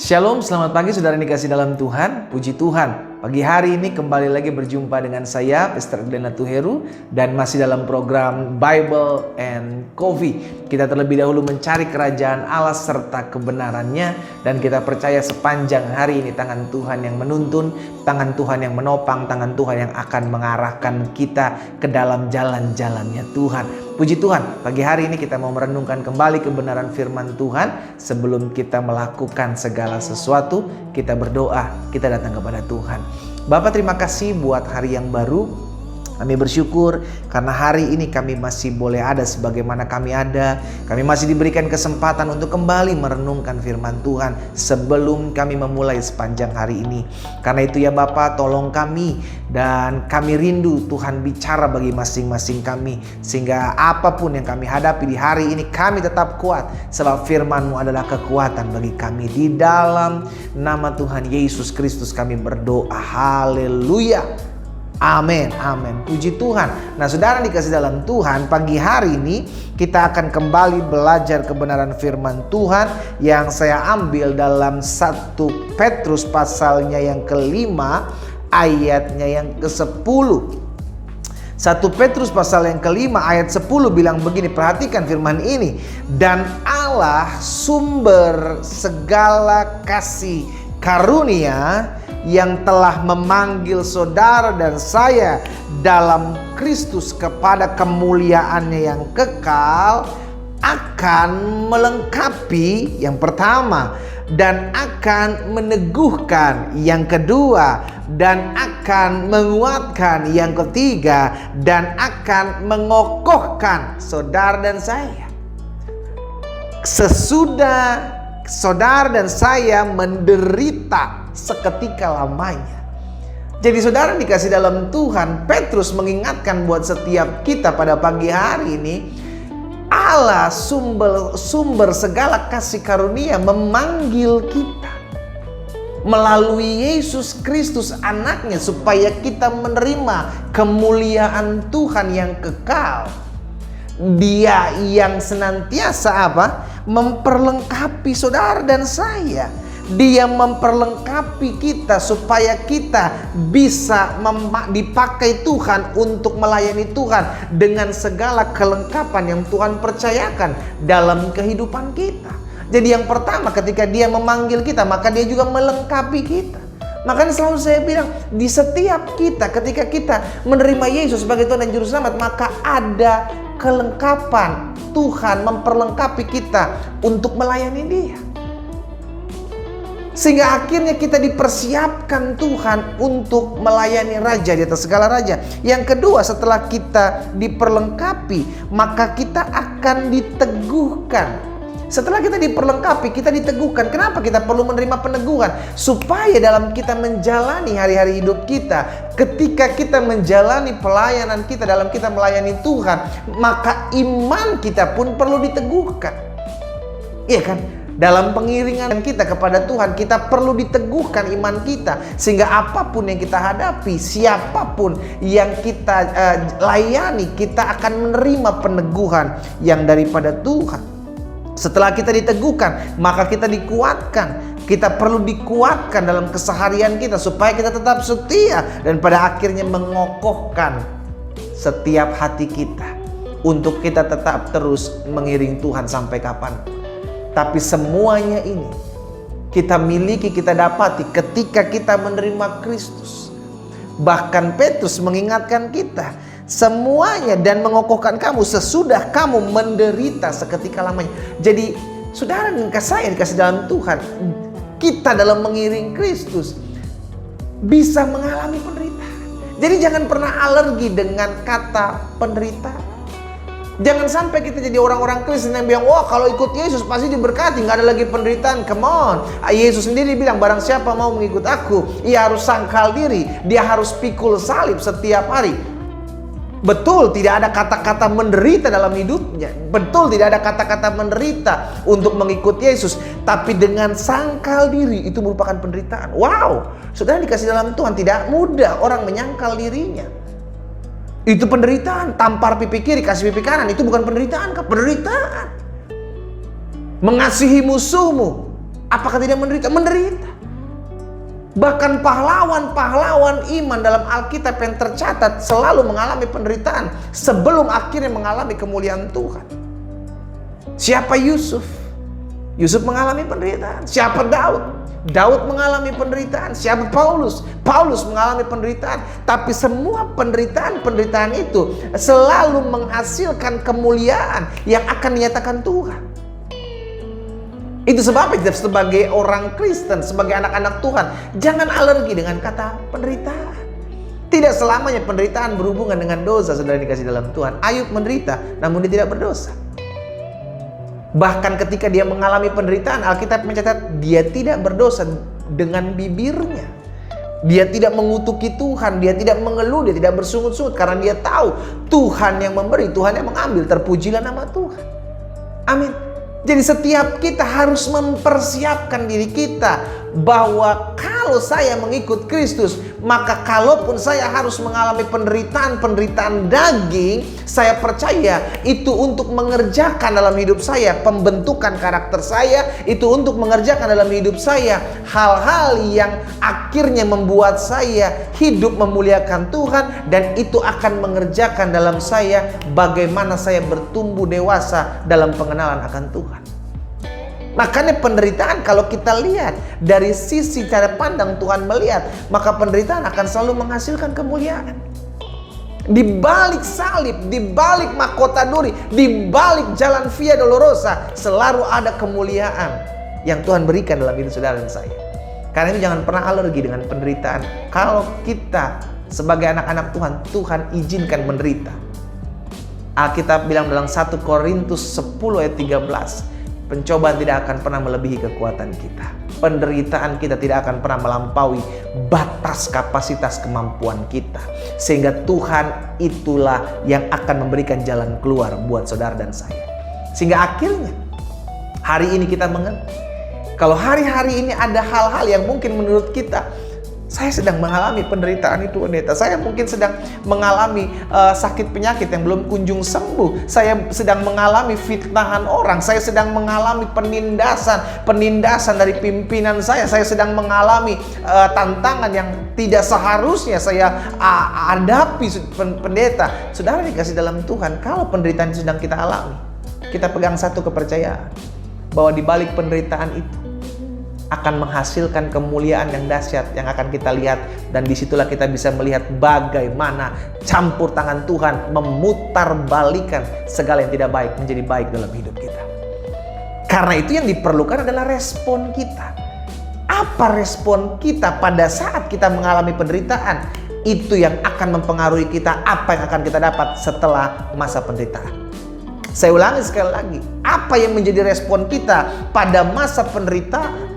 Shalom, selamat pagi saudara yang dikasih dalam Tuhan. Puji Tuhan, pagi hari ini kembali lagi berjumpa dengan saya, Pastor Glenna Tuheru, dan masih dalam program Bible and Coffee. Kita terlebih dahulu mencari kerajaan Allah serta kebenarannya, dan kita percaya sepanjang hari ini tangan Tuhan yang menuntun, tangan Tuhan yang menopang, tangan Tuhan yang akan mengarahkan kita ke dalam jalan-jalannya Tuhan. Puji Tuhan, pagi hari ini kita mau merenungkan kembali kebenaran firman Tuhan. Sebelum kita melakukan segala sesuatu, kita berdoa, kita datang kepada Tuhan. Bapa, terima kasih buat hari yang baru. Kami bersyukur karena hari ini kami masih boleh ada sebagaimana kami ada. Kami masih diberikan kesempatan untuk kembali merenungkan firman Tuhan sebelum kami memulai sepanjang hari ini. Karena itu ya Bapa, tolong kami, dan kami rindu Tuhan bicara bagi masing-masing kami. Sehingga apapun yang kami hadapi di hari ini, kami tetap kuat. Sebab firman-Mu adalah kekuatan bagi kami. Di dalam nama Tuhan Yesus Kristus kami berdoa. Haleluya. Amin, amin. Puji Tuhan. Nah, saudara dikasih dalam Tuhan, pagi hari ini kita akan kembali belajar kebenaran firman Tuhan yang saya ambil dalam 1 Petrus pasalnya yang kelima, ayatnya yang ke-10. 1 Petrus pasal yang kelima ayat 10 bilang begini, perhatikan firman ini. Dan Allah sumber segala kasih karunia yang telah memanggil saudara dan saya dalam Kristus kepada kemuliaannya yang kekal, akan melengkapi yang pertama, dan akan meneguhkan yang kedua, dan akan menguatkan yang ketiga, dan akan mengokohkan saudara dan saya. Sesudah saudara dan saya menderita seketika lamanya. Jadi saudara dikasih dalam Tuhan, Petrus mengingatkan buat setiap kita pada pagi hari ini, Allah sumber segala kasih karunia memanggil kita melalui Yesus Kristus anaknya supaya kita menerima kemuliaan Tuhan yang kekal. Dia yang senantiasa memperlengkapi saudara dan saya. Dia memperlengkapi kita supaya kita bisa dipakai Tuhan untuk melayani Tuhan dengan segala kelengkapan yang Tuhan percayakan dalam kehidupan kita. Jadi yang pertama, ketika Dia memanggil kita, maka Dia juga melengkapi kita. Makanya selalu saya bilang, di setiap kita ketika kita menerima Yesus sebagai Tuhan dan Juru Selamat, maka ada kelengkapan. Tuhan memperlengkapi kita untuk melayani Dia. Sehingga akhirnya kita dipersiapkan Tuhan untuk melayani Raja di atas segala raja. Yang kedua, setelah kita diperlengkapi, maka kita akan diteguhkan. Setelah kita diperlengkapi, kita diteguhkan. Kenapa kita perlu menerima peneguhan? Supaya dalam kita menjalani hari-hari hidup kita, ketika kita menjalani pelayanan kita, dalam kita melayani Tuhan, maka iman kita pun perlu diteguhkan. Iya kan? Dalam pengiringan kita kepada Tuhan, kita perlu diteguhkan iman kita. Sehingga apapun yang kita hadapi, siapapun yang kita layani, kita akan menerima peneguhan yang daripada Tuhan. Setelah kita diteguhkan, maka kita dikuatkan. Kita perlu dikuatkan dalam keseharian kita supaya kita tetap setia, dan pada akhirnya mengokohkan setiap hati kita untuk kita tetap terus mengiring Tuhan sampai kapan. Tapi semuanya ini kita miliki, kita dapati ketika kita menerima Kristus. Bahkan Petrus mengingatkan kita, semuanya, dan mengokohkan kamu sesudah kamu menderita seketika lamanya. Jadi saudara dan saya dikasih dalam Tuhan, kita dalam mengiring Kristus bisa mengalami penderitaan. Jadi jangan pernah alergi dengan kata penderitaan. Jangan sampai kita jadi orang-orang Kristen yang bilang, wah kalau ikut Yesus pasti diberkati, nggak ada lagi penderitaan. Come on, Yesus sendiri bilang, barang siapa mau mengikut aku, ia harus sangkal diri, dia harus pikul salib setiap hari. Betul, tidak ada kata-kata menderita dalam hidupnya. Betul, tidak ada kata-kata menderita untuk mengikut Yesus. Tapi dengan sangkal diri itu merupakan penderitaan. Wow, saudara dikasih dalam Tuhan, tidak mudah orang menyangkal dirinya. Itu penderitaan. Tampar pipi kiri, kasih pipi kanan, itu bukan penderitaan, penderitaan. Mengasihi musuhmu, Apakah tidak menderita? Menderita. Bahkan pahlawan-pahlawan iman dalam Alkitab yang tercatat selalu mengalami penderitaan sebelum akhirnya mengalami kemuliaan Tuhan. Siapa Yusuf? Yusuf mengalami penderitaan. Siapa Daud? Daud mengalami penderitaan. Siapa Paulus? Paulus mengalami penderitaan. Tapi semua penderitaan-penderitaan itu selalu menghasilkan kemuliaan yang akan dinyatakan Tuhan. Itu sebabnya kita sebagai orang Kristen, sebagai anak-anak Tuhan, jangan alergi dengan kata penderitaan. Tidak selamanya penderitaan berhubungan dengan dosa, saudara dikasih dalam Tuhan. Ayub menderita, namun dia tidak berdosa. Bahkan ketika dia mengalami penderitaan, Alkitab mencatat dia tidak berdosa dengan bibirnya. Dia tidak mengutuki Tuhan, dia tidak mengeluh, dia tidak bersungut-sungut karena dia tahu Tuhan yang memberi, Tuhan yang mengambil. Terpujilah nama Tuhan. Amin. Jadi setiap kita harus mempersiapkan diri kita bahwa kalau saya mengikut Kristus, maka kalaupun saya harus mengalami penderitaan daging, saya percaya itu untuk mengerjakan dalam hidup saya pembentukan karakter saya, itu untuk mengerjakan dalam hidup saya hal-hal yang akhirnya membuat saya hidup memuliakan Tuhan, dan itu akan mengerjakan dalam saya bagaimana saya bertumbuh dewasa dalam pengenalan akan Tuhan. Makanya penderitaan kalau kita lihat dari sisi cara pandang Tuhan melihat, maka penderitaan akan selalu menghasilkan kemuliaan. Di balik salib, di balik mahkota duri, di balik jalan Via Dolorosa, selalu ada kemuliaan yang Tuhan berikan dalam hidup saudara dan saya. Karena itu jangan pernah alergi dengan penderitaan. Kalau kita sebagai anak-anak Tuhan, Tuhan izinkan menderita. Alkitab bilang dalam 1 Korintus 10 ayat 13, pencobaan tidak akan pernah melebihi kekuatan kita. Penderitaan kita tidak akan pernah melampaui batas kapasitas kemampuan kita. Sehingga Tuhan itulah yang akan memberikan jalan keluar buat saudara dan saya. Sehingga akhirnya hari ini kita mengerti. Kalau hari-hari ini ada hal-hal yang mungkin menurut kita, saya sedang mengalami penderitaan itu, pendeta. Saya mungkin sedang mengalami sakit penyakit yang belum kunjung sembuh. Saya sedang mengalami fitnahan orang. Saya sedang mengalami penindasan dari pimpinan saya. Saya sedang mengalami tantangan yang tidak seharusnya saya hadapi, pendeta. Saudara dikasih dalam Tuhan, kalau penderitaan sedang kita alami, kita pegang satu kepercayaan bahwa di balik penderitaan itu akan menghasilkan kemuliaan yang dahsyat yang akan kita lihat, dan disitulah kita bisa melihat bagaimana campur tangan Tuhan memutarbalikkan segala yang tidak baik menjadi baik dalam hidup kita. Karena itu yang diperlukan adalah respon kita. Apa respon kita pada saat kita mengalami penderitaan? Itu yang akan mempengaruhi kita apa yang akan kita dapat setelah masa penderitaan. Saya ulangi sekali lagi, apa yang menjadi respon kita pada masa penderitaan,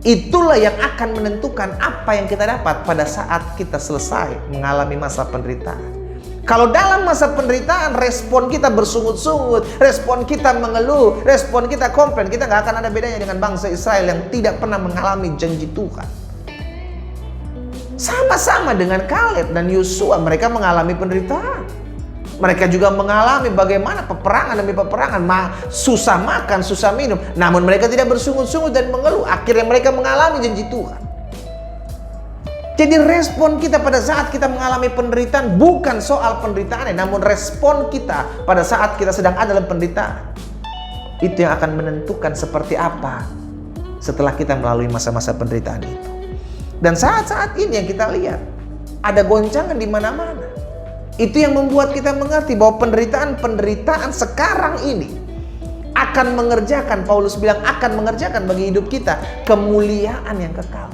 itulah yang akan menentukan apa yang kita dapat pada saat kita selesai mengalami masa penderitaan. Kalau dalam masa penderitaan respon kita bersungut-sungut, respon kita mengeluh, respon kita komplain, kita nggak akan ada bedanya dengan bangsa Israel yang tidak pernah mengalami janji Tuhan. Sama-sama dengan Kaleb dan Yosua, mereka mengalami penderitaan. Mereka juga mengalami bagaimana peperangan demi peperangan, susah makan, susah minum. Namun mereka tidak bersungut-sungut dan mengeluh. Akhirnya mereka mengalami janji Tuhan. Jadi respon kita pada saat kita mengalami penderitaan bukan soal penderitaannya, namun respon kita pada saat kita sedang ada dalam penderitaan. Itu yang akan menentukan seperti apa setelah kita melalui masa-masa penderitaan itu. Dan saat-saat ini yang kita lihat, ada goncangan di mana-mana. Itu yang membuat kita mengerti bahwa penderitaan sekarang ini akan mengerjakan, Paulus bilang akan mengerjakan bagi hidup kita kemuliaan yang kekal.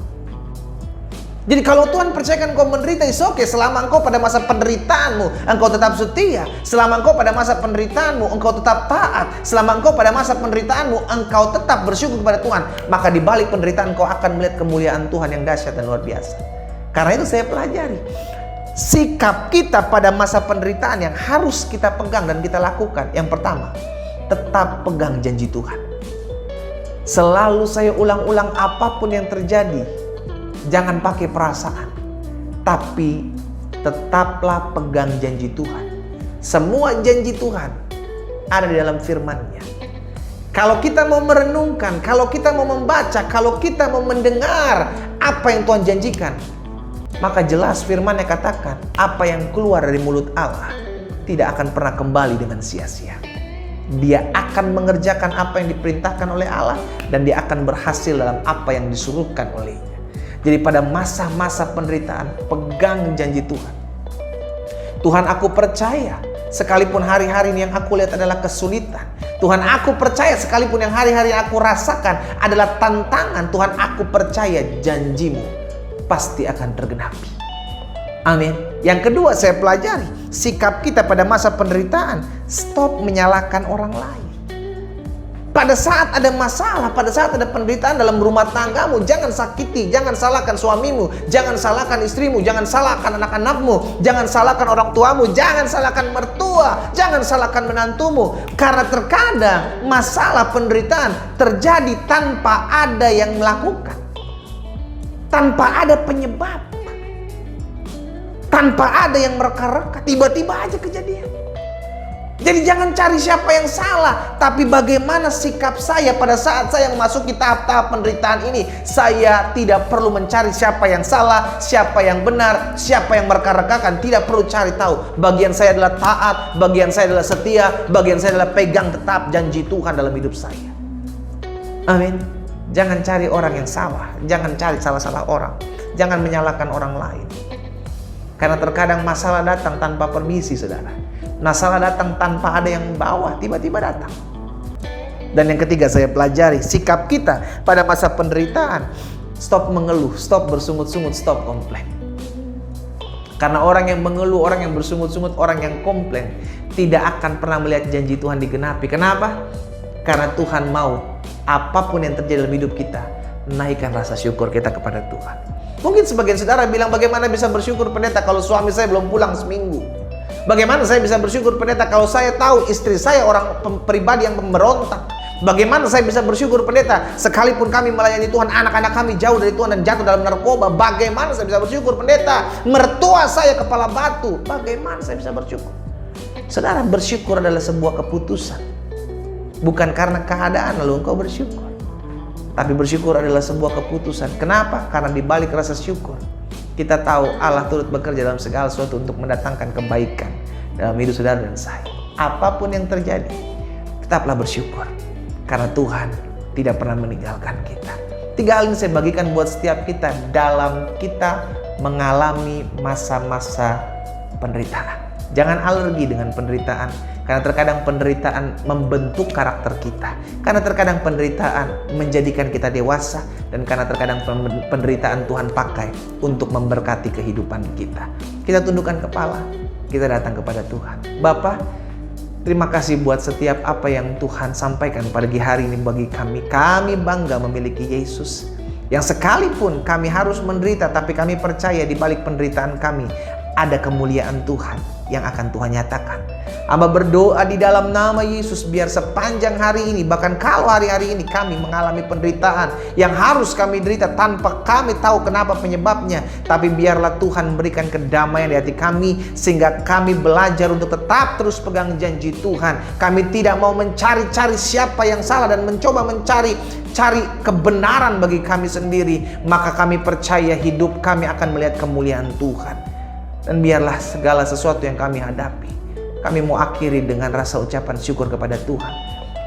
Jadi kalau Tuhan percayakan engkau menderita, is okay. Selama engkau pada masa penderitaanmu engkau tetap setia, selama engkau pada masa penderitaanmu engkau tetap taat, selama engkau pada masa penderitaanmu engkau tetap bersyukur kepada Tuhan, maka di balik penderitaan engkau akan melihat kemuliaan Tuhan yang dahsyat dan luar biasa. Karena itu saya pelajari sikap kita pada masa penderitaan yang harus kita pegang dan kita lakukan. Yang pertama, tetap pegang janji Tuhan. Selalu saya ulang-ulang, apapun yang terjadi, jangan pakai perasaan, tapi tetaplah pegang janji Tuhan. Semua janji Tuhan ada di dalam firman-Nya. Kalau kita mau merenungkan, kalau kita mau membaca, kalau kita mau mendengar apa yang Tuhan janjikan, maka jelas firman-Nya katakan, apa yang keluar dari mulut Allah tidak akan pernah kembali dengan sia-sia. Dia akan mengerjakan apa yang diperintahkan oleh Allah, dan dia akan berhasil dalam apa yang disuruhkan olehnya. Jadi pada masa-masa penderitaan, pegang janji Tuhan. Tuhan, aku percaya sekalipun hari-hari ini yang aku lihat adalah kesulitan. Tuhan, aku percaya sekalipun yang hari-hari yang aku rasakan adalah tantangan. Tuhan, aku percaya janji-Mu pasti akan tergenapi. Amin. Yang kedua saya pelajari, sikap kita pada masa penderitaan, stop menyalahkan orang lain. Pada saat ada masalah, pada saat ada penderitaan dalam rumah tanggamu, jangan sakiti, jangan salahkan suamimu, jangan salahkan istrimu, jangan salahkan anak-anakmu, jangan salahkan orang tuamu, jangan salahkan mertua, jangan salahkan menantumu. Karena terkadang masalah penderitaan terjadi tanpa ada yang melakukan, tanpa ada penyebab, tanpa ada yang mereka-reka, tiba-tiba aja kejadian. Jadi jangan cari siapa yang salah, tapi bagaimana sikap saya pada saat saya memasuki tahap-tahap penderitaan ini. Saya tidak perlu mencari siapa yang salah, siapa yang benar, siapa yang mereka-rekakan. Tidak perlu cari tahu. Bagian saya adalah taat, bagian saya adalah setia, bagian saya adalah pegang tetap janji Tuhan dalam hidup saya. Amin. Jangan cari orang yang salah, jangan cari salah-salah orang, jangan menyalahkan orang lain. Karena terkadang masalah datang tanpa permisi, saudara. Masalah datang tanpa ada yang bawa, tiba-tiba datang. Dan yang ketiga saya pelajari, sikap kita pada masa penderitaan, stop mengeluh, stop bersungut-sungut, stop komplain. Karena orang yang mengeluh, orang yang bersungut-sungut, orang yang komplain tidak akan pernah melihat janji Tuhan digenapi. Kenapa? Karena Tuhan mau apapun yang terjadi dalam hidup kita, naikkan rasa syukur kita kepada Tuhan. Mungkin sebagian saudara bilang, bagaimana bisa bersyukur pendeta kalau suami saya belum pulang seminggu? Bagaimana saya bisa bersyukur pendeta kalau saya tahu istri saya orang pribadi yang pemberontak? Bagaimana saya bisa bersyukur pendeta sekalipun kami melayani Tuhan, anak-anak kami jauh dari Tuhan dan jatuh dalam narkoba? Bagaimana saya bisa bersyukur pendeta? Mertua saya kepala batu. Bagaimana saya bisa bersyukur? Saudara, bersyukur adalah sebuah keputusan. Bukan karena keadaan lalu engkau bersyukur, tapi bersyukur adalah sebuah keputusan. Kenapa? Karena di balik rasa syukur kita tahu Allah turut bekerja dalam segala sesuatu untuk mendatangkan kebaikan dalam hidup saudara dan saya. Apapun yang terjadi, tetaplah bersyukur. Karena Tuhan tidak pernah meninggalkan kita. 3 hal ini saya bagikan buat setiap kita dalam kita mengalami masa-masa penderitaan. Jangan alergi dengan penderitaan. Karena terkadang penderitaan membentuk karakter kita. Karena terkadang penderitaan menjadikan kita dewasa. Dan karena terkadang penderitaan Tuhan pakai untuk memberkati kehidupan kita. Kita tundukkan kepala, kita datang kepada Tuhan. Bapa, terima kasih buat setiap apa yang Tuhan sampaikan pagi hari ini bagi kami. Kami bangga memiliki Yesus yang sekalipun kami harus menderita, tapi kami percaya di balik penderitaan kami ada kemuliaan Tuhan yang akan Tuhan nyatakan. Hamba berdoa di dalam nama Yesus, biar sepanjang hari ini, bahkan kalau hari-hari ini kami mengalami penderitaan yang harus kami derita tanpa kami tahu kenapa penyebabnya, tapi biarlah Tuhan berikan kedamaian di hati kami sehingga kami belajar untuk tetap terus pegang janji Tuhan. Kami tidak mau mencari-cari siapa yang salah dan mencoba mencari kebenaran bagi kami sendiri, maka kami percaya hidup kami akan melihat kemuliaan Tuhan. Dan biarlah segala sesuatu yang kami hadapi, kami mau akhiri dengan rasa ucapan syukur kepada Tuhan.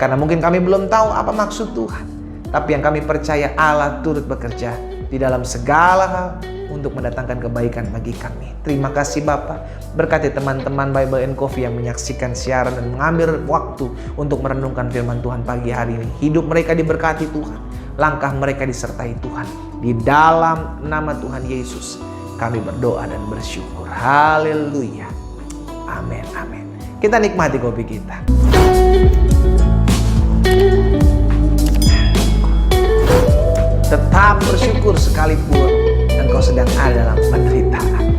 Karena mungkin kami belum tahu apa maksud Tuhan, tapi yang kami percaya Allah turut bekerja di dalam segala hal untuk mendatangkan kebaikan bagi kami. Terima kasih Bapa. Berkati teman-teman Bible and Coffee yang menyaksikan siaran dan mengambil waktu untuk merenungkan firman Tuhan pagi hari ini. Hidup mereka diberkati Tuhan, langkah mereka disertai Tuhan. Di dalam nama Tuhan Yesus kami berdoa dan bersyukur. Haleluya. Amin, amin. Kita nikmati kopi kita. Tetap bersyukur sekalipun engkau sedang ada dalam penderitaan.